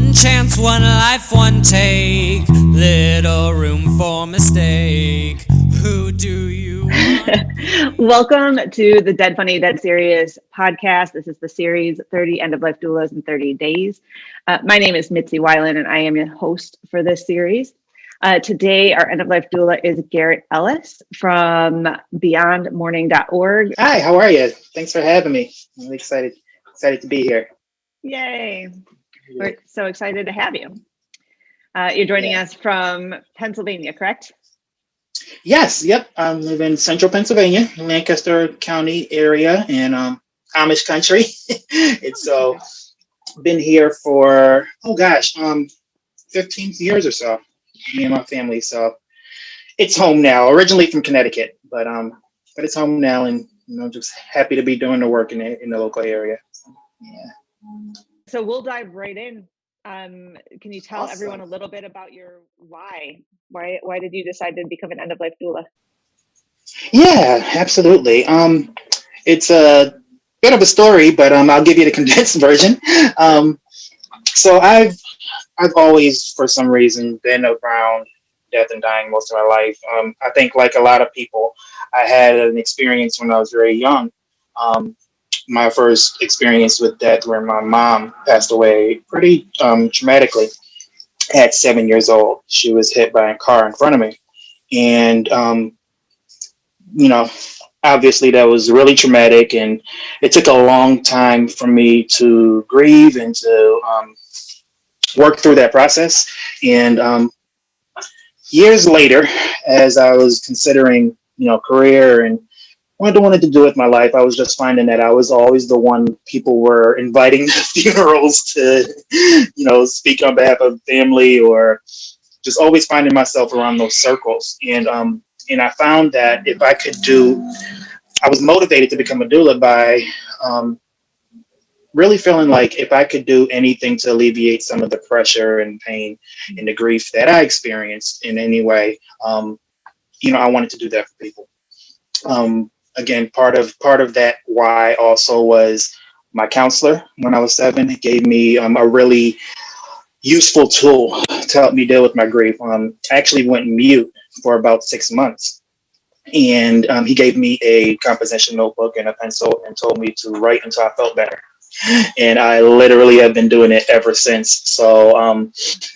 One chance, one life, one take. Little room for mistake. Who do you want? Welcome to the Dead Funny, Dead Serious podcast. This is the series 30 End-of-Life Doulas in 30 Days. My name is Mitzi Weiland, and I am your host for this series. Today, our End-of-Life Doula is Garrett Ellis from beyondmourning.org. Hi, how are you? Thanks for having me. I'm excited to be here. Yay. We're so excited to have you. You're joining us from Pennsylvania, correct? Yes, yep. I live in central Pennsylvania, Lancaster County area in Amish country. It's been here for 15 years or so, me and my family. So it's home now. Originally from Connecticut, but it's home now, and just happy to be doing the work in the local area. Yeah. So we'll dive right in. Can you tell Awesome. everyone a little bit about your why? Why did you decide to become an end-of-life doula? Yeah, absolutely. It's a bit of a story, but I'll give you the condensed version. So I've always, for some reason, been around death and dying most of my life. I think, like a lot of people, I had an experience when I was very young. My first experience with death, where my mom passed away pretty traumatically at 7 years old. She was hit by a car in front of me. And, obviously that was really traumatic, and it took a long time for me to grieve and to work through that process. And years later, as I was considering, career and what I wanted to do with my life, I was just finding that I was always the one people were inviting to funerals to, speak on behalf of family, or just always finding myself around those circles. And I found that I was motivated to become a doula by really feeling like if I could do anything to alleviate some of the pressure and pain and the grief that I experienced in any way, I wanted to do that for people. Again, part of that why also was my counselor when I was 7. He gave me a really useful tool to help me deal with my grief. I actually went mute for about 6 months, and he gave me a composition notebook and a pencil and told me to write until I felt better. And I literally have been doing it ever since. So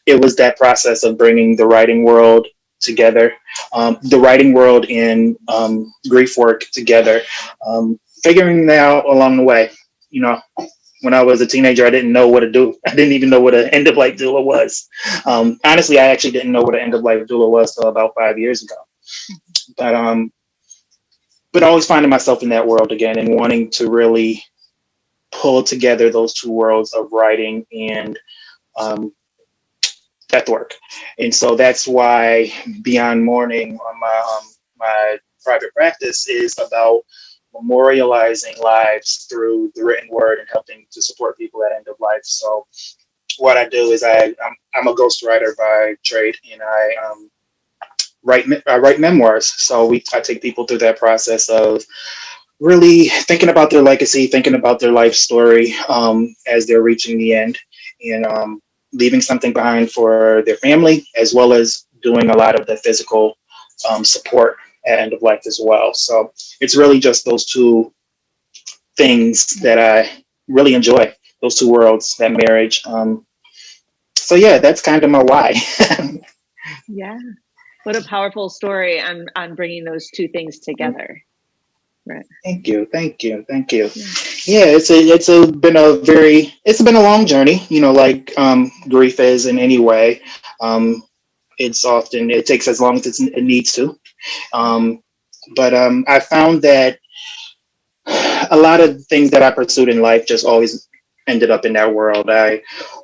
it was that process of bringing the writing world together, the writing world and grief work together, figuring that out along the way. When I was a teenager, I didn't know what to do. I didn't even know what an end-of-life doula was. Honestly, I actually didn't know what an end-of-life doula was until about 5 years ago. But always finding myself in that world again and wanting to really pull together those two worlds of writing and death work. And so that's why Beyond Mourning, on my private practice, is about memorializing lives through the written word and helping to support people at end of life. So what I do is I'm a ghostwriter by trade, and I write memoirs. So I take people through that process of really thinking about their legacy, thinking about their life story as they're reaching the end, and leaving something behind for their family, as well as doing a lot of the physical support at end of life as well. So it's really just those two things that I really enjoy, those two worlds, that marriage. So yeah, that's kind of my why. Yeah. What a powerful story on bringing those two things together. Right. Thank you. Yeah, it's been a long journey, like grief is in any way. It takes as long as it needs to. But I found that a lot of things that I pursued in life just always ended up in that world. I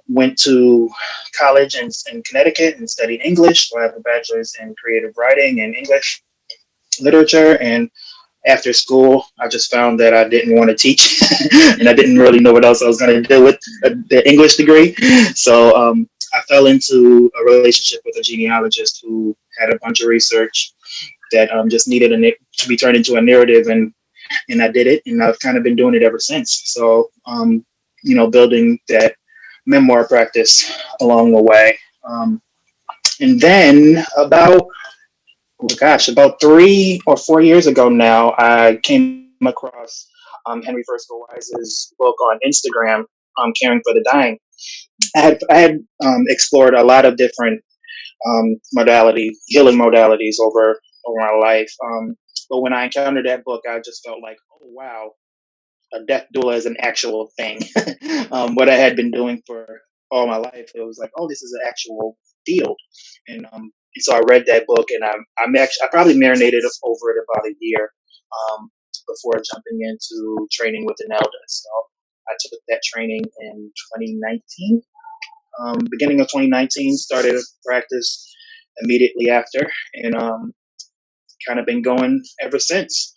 went to college in Connecticut and studied English. So I have a bachelor's in creative writing and English literature. And after school, I just found that I didn't want to teach and I didn't really know what else I was going to do with the English degree. So I fell into a relationship with a genealogist who had a bunch of research that just needed to be turned into a narrative, and I did it, and I've kind of been doing it ever since. So, building that memoir practice along the way. And then about 3 or 4 years ago now, I came across Henry Wise's book on Instagram, Caring for the Dying. I had explored a lot of different healing modalities over my life. But when I encountered that book, I just felt like, oh wow, a death doula is an actual thing. What I had been doing for all my life, it was like, oh, this is an actual field. And so I read that book, and I probably marinated over it about a year before jumping into training with an elder. So I took that training in 2019. Beginning of 2019, started a practice immediately after, and kind of been going ever since.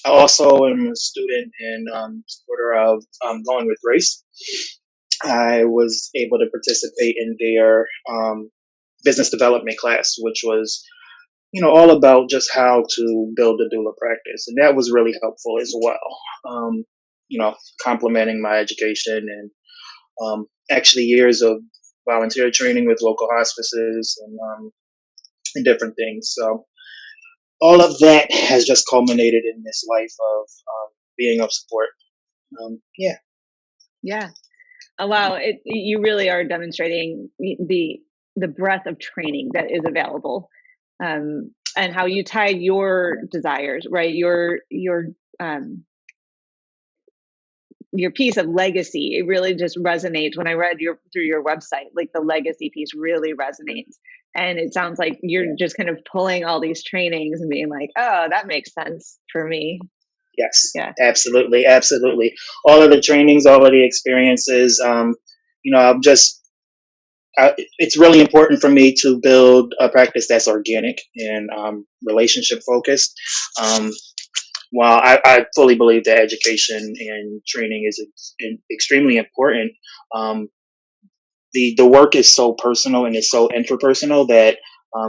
I also am a student and supporter of Going with Grace. I was able to participate in their business development class, which was, all about just how to build a doula practice, and that was really helpful as well. Complementing my education and actually years of volunteer training with local hospices and different things. So all of that has just culminated in this life of being of support. Yeah. Yeah. Oh, wow. You really are demonstrating the breadth of training that is available, and how you tie your desires, right? Your piece of legacy, it really just resonates. When I read through your website, like the legacy piece really resonates. And it sounds like you're just kind of pulling all these trainings and being like, oh, that makes sense for me. Yes, yeah. Absolutely. Absolutely. All of the trainings, all of the experiences, it's really important for me to build a practice that's organic and relationship focused. While I fully believe that education and training is extremely important, the work is so personal and it's so interpersonal that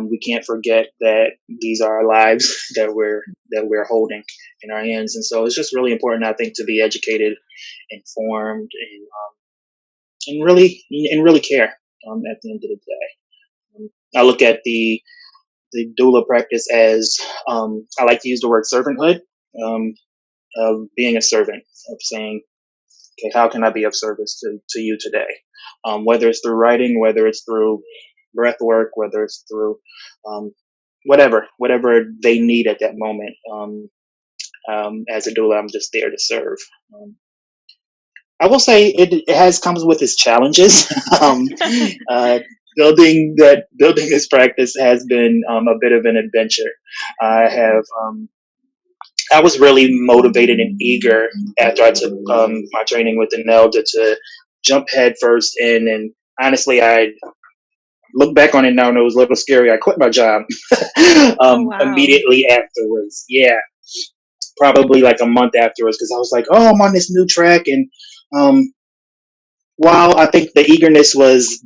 we can't forget that these are our lives that we're holding in our hands. And so it's just really important, I think, to be educated, informed, and really care at the end of the day. I look at the doula practice as I like to use the word servanthood. Of being a servant, of saying, okay, how can I be of service to you today? Whether it's through writing, whether it's through breath work, whether it's through whatever they need at that moment. As a doula, I'm just there to serve. I will say it comes with its challenges. Building this practice has been a bit of an adventure. I was really motivated and eager after I took my training with the elder to jump headfirst in. And honestly, I look back on it now and it was a little scary. I quit my job immediately afterwards. Yeah, probably like a month afterwards, because I was like, oh, I'm on this new track. And while I think the eagerness was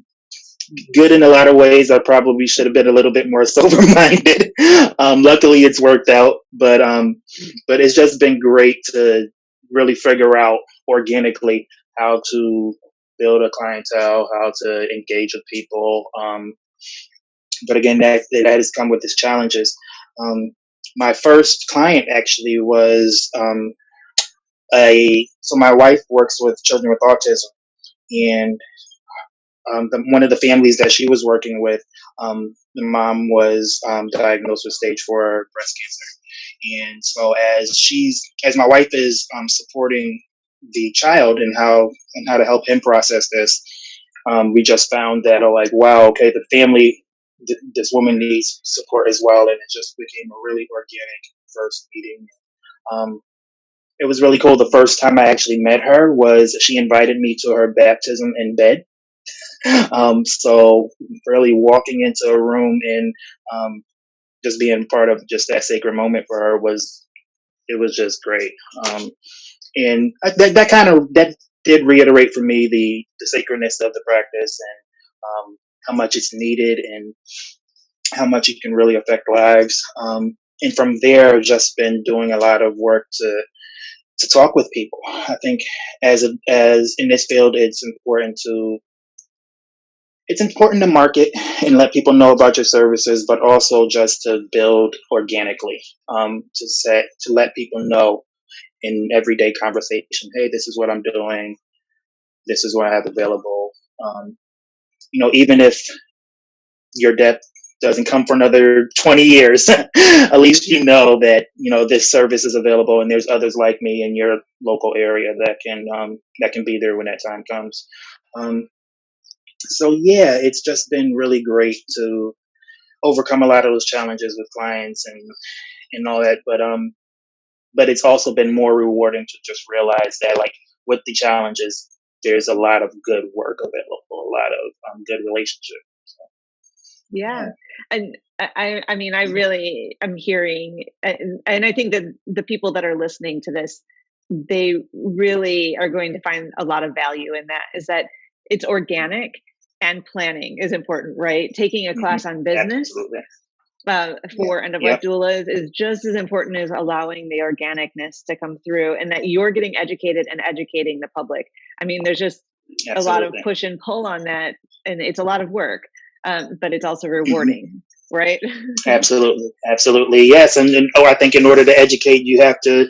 good in a lot of ways, I probably should have been a little bit more sober-minded. Luckily, it's worked out, but it's just been great to really figure out organically how to build a clientele, how to engage with people. But again, that has come with its challenges. My first client actually was so my wife works with children with autism, and one of the families that she was working with, the mom was diagnosed with stage 4 breast cancer. And so as my wife is supporting the child and how to help him process this, we just found that, wow, okay, the family, this woman needs support as well. And it just became a really organic first meeting. It was really cool. The first time I actually met her was she invited me to her baptism in bed. So really walking into a room and just being part of just that sacred moment for her was just great. And that did reiterate for me the sacredness of the practice, and how much it's needed and how much it can really affect lives. And from there, I've just been doing a lot of work to to talk with people. I think as in this field, it's important to market and let people know about your services, but also just to build organically, to let people know in everyday conversation, hey, this is what I'm doing. This is what I have available. Even if your death doesn't come for another 20 years, at least you know that, this service is available and there's others like me in your local area that can be there when that time comes. So yeah, it's just been really great to overcome a lot of those challenges with clients and all that. But it's also been more rewarding to just realize that, like, with the challenges, there's a lot of good work available, a lot of good relationship. Yeah. And I mean, I'm hearing, and I think that the people that are listening to this, they really are going to find a lot of value in that, is that it's organic and planning is important, right? Taking a class on business for end-of-life doulas is just as important as allowing the organicness to come through, and that you're getting educated and educating the public. I mean, there's just a lot of push and pull on that, and it's a lot of work. But it's also rewarding, right? Absolutely, yes. And I think in order to educate, you have to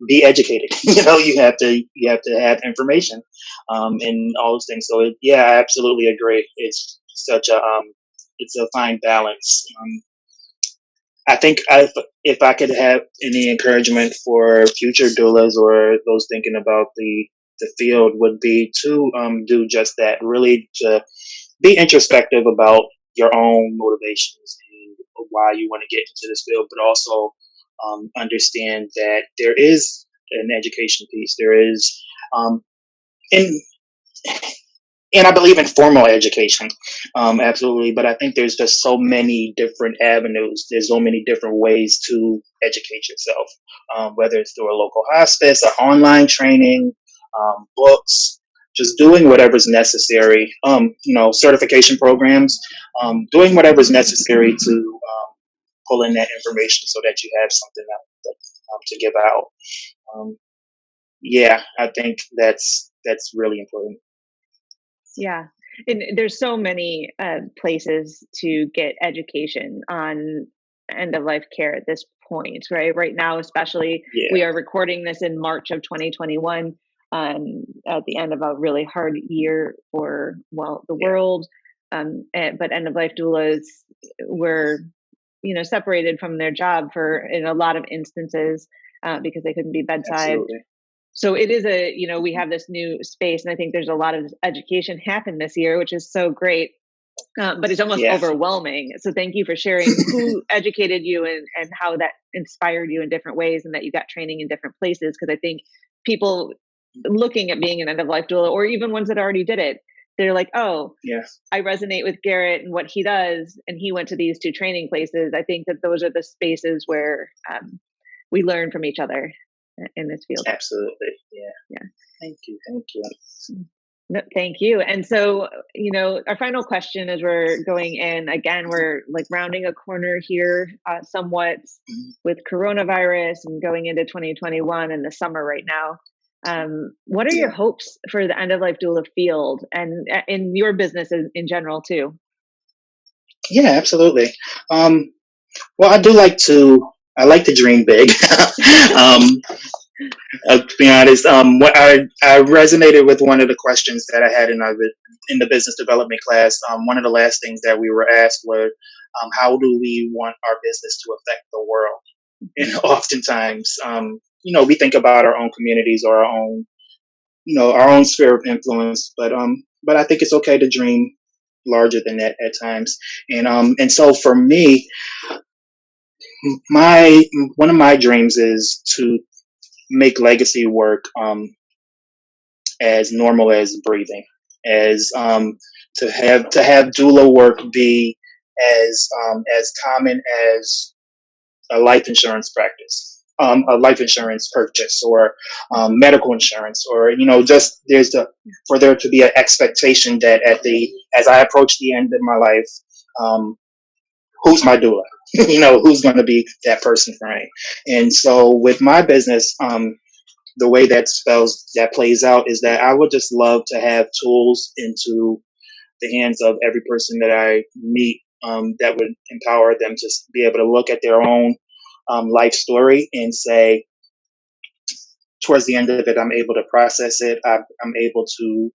be educated. You have to have information, and all those things. So I absolutely agree. It's such it's a fine balance. I think if I could have any encouragement for future doulas or those thinking about the field, would be to do just that. Really to be introspective about your own motivations and why you want to get into this field, but also understand that there is an education piece. There is, and I believe in formal education, absolutely. But I think there's just so many different avenues. There's so many different ways to educate yourself, whether it's through a local hospice, an online training, books, just doing whatever's necessary, certification programs, doing whatever's necessary to pull in that information so that you have something to give out. I think that's really important. Yeah. And there's so many places to get education on end-of-life care at this point, right? Right now, especially, we are recording this in March of 2021. At the end of a really hard year for the world, but end-of-life doulas were separated from their job in a lot of instances because they couldn't be bedside. Absolutely. So it is we have this new space, and I think there's a lot of education happened this year, which is so great. But it's almost overwhelming. So thank you for sharing who educated you and how that inspired you in different ways, and that you got training in different places. Because I think people looking at being an end-of-life doula, or even ones that already did it, they're like, oh, I resonate with Garrett and what he does, and he went to these 2 training places. I think that those are the spaces where we learn from each other in this field. Absolutely. Yeah. Thank you. No, thank you. And so, our final question as we're going in, again, we're like rounding a corner here somewhat with coronavirus and going into 2021 and the summer right now. What are your hopes for the end-of-life doula field and in your business in general too? Yeah, absolutely. Well, I like to dream big. To be honest, what I resonated with one of the questions that I had in the business development class. One of the last things that we were asked was, how do we want our business to affect the world? And oftentimes, we think about our own communities or our own sphere of influence, but I think it's okay to dream larger than that at times. And so for me, one of my dreams is to make legacy work as normal as breathing, as to have doula work be as common as a life insurance practice, a life insurance purchase, or medical insurance, or just for there to be an expectation that as I approach the end of my life, who's my doula? who's going to be that person for me. And so with my business, the way that plays out is that I would just love to have tools into the hands of every person that I meet, that would empower them to be able to look at their own life story and say, towards the end of it, I'm able to process it. I'm able to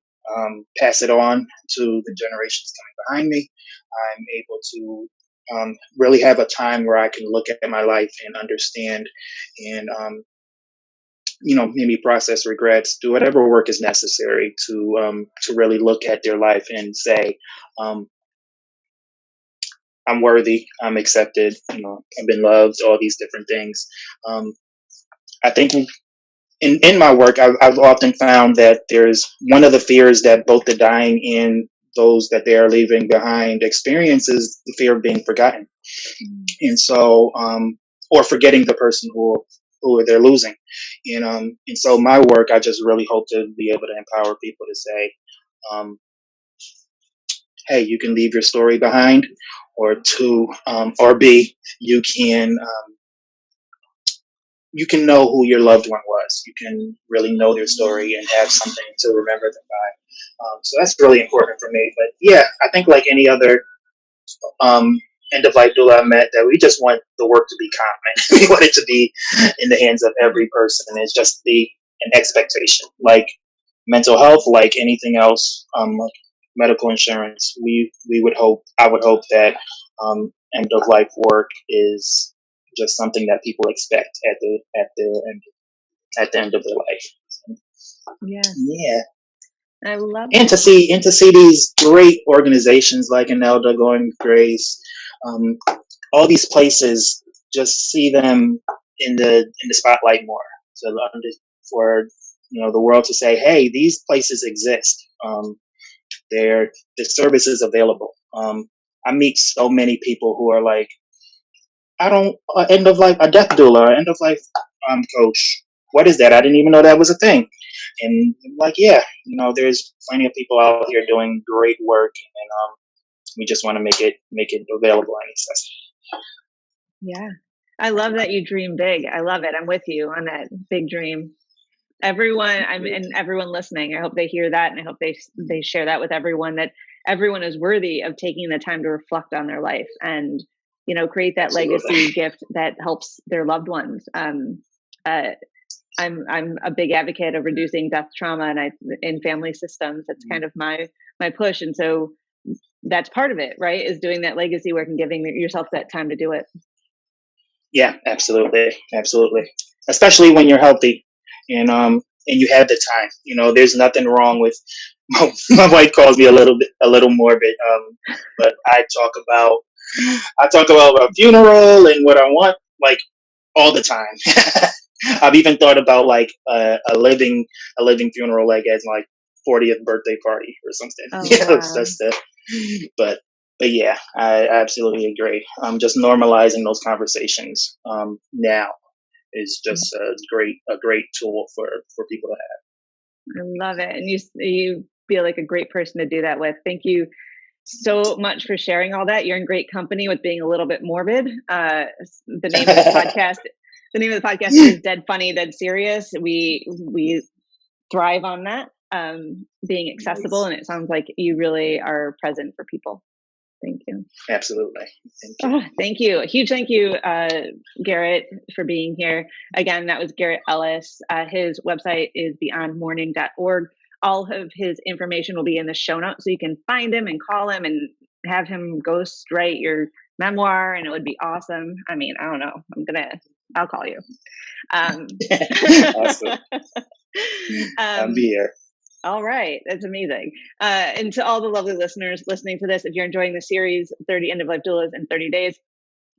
pass it on to the generations coming behind me. I'm able to really have a time where I can look at my life and understand and maybe process regrets, do whatever work is necessary to really look at their life and say, I'm worthy, I'm accepted, I've been loved, all these different things. I think in my work, I've often found that there's one of the fears that both the dying and those that they are leaving behind experience is the fear of being forgotten. And so, or forgetting the person who they're losing. And so my work, I just really hope to be able to empower people to say, hey, you can leave your story behind, or B, you can know who your loved one was. You can really know their story and have something to remember them by. So that's really important for me. But yeah, I think like any other end-of-life doula I met, that we just want the work to be common. We want it to be in the hands of every person. It's just be an expectation. Like mental health, like anything else, like medical insurance, I would hope that end-of-life work is just something that people expect at the end of their life. Yeah. I love and to see these great organizations like Anelda, Going Grace, all these places, just see them in the spotlight more, for the world to say, hey, these places exist. The service is available. I meet so many people who are like, I don't end of life, a death doula, or end of life coach. What is that? I didn't even know that was a thing. And I'm like, yeah, there's plenty of people out here doing great work, and we just want to make it available and accessible. Yeah, I love that you dream big. I love it. I'm with you on that big dream. Everyone listening, I hope they hear that, and I hope they share that with everyone, that everyone is worthy of taking the time to reflect on their life and create that legacy gift that helps their loved ones. I'm a big advocate of reducing death trauma and in family systems. That's kind of my push, and so that's part of it, right? Is doing that legacy work and giving yourself that time to do it. Yeah, absolutely, especially when you're healthy, and you have the time. There's nothing wrong with. My wife calls me a little morbid, but I talk about a funeral and what I want, like, all the time. I've even thought about like a living funeral, like as like 40th birthday party or something. Oh, wow. It's just but yeah, I absolutely agree. Just normalizing those conversations now is just a great tool for people to have. I love it, and you feel like a great person to do that with. Thank you so much for sharing all that. You're in great company with being a little bit morbid. The name of the podcast. The name of the podcast is Dead Funny, Dead Serious. We thrive on that, being accessible, and it sounds like you really are present for people. Thank you. Absolutely. Thank you. Thank you. A huge thank you, Garrett, for being here. Again, that was Garrett Ellis. His website is beyondmourning.org. All of his information will be in the show notes, so you can find him and call him and have him ghost write your memoir, and it would be awesome. I mean, I don't know. I'll call you. Awesome. I'll be here. All right. That's amazing. And to all the lovely listeners listening to this, if you're enjoying the series 30 End-of-Life Doulas in 30 days,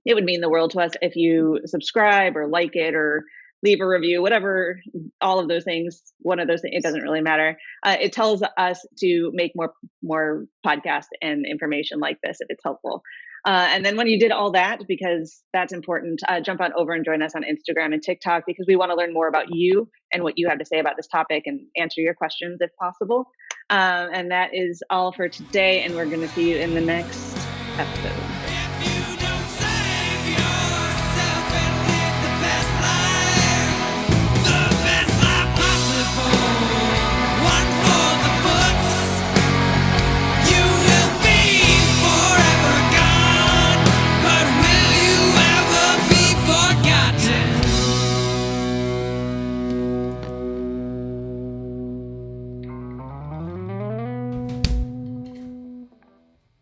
it would mean the world to us if you subscribe or like it or leave a review, whatever, all of those things. One of those things, it doesn't really matter. It tells us to make more podcasts and information like this if it's helpful. And then when you did all that, because that's important, jump on over and join us on Instagram and TikTok, because we want to learn more about you and what you have to say about this topic and answer your questions if possible. And that is all for today. And we're going to see you in the next episode.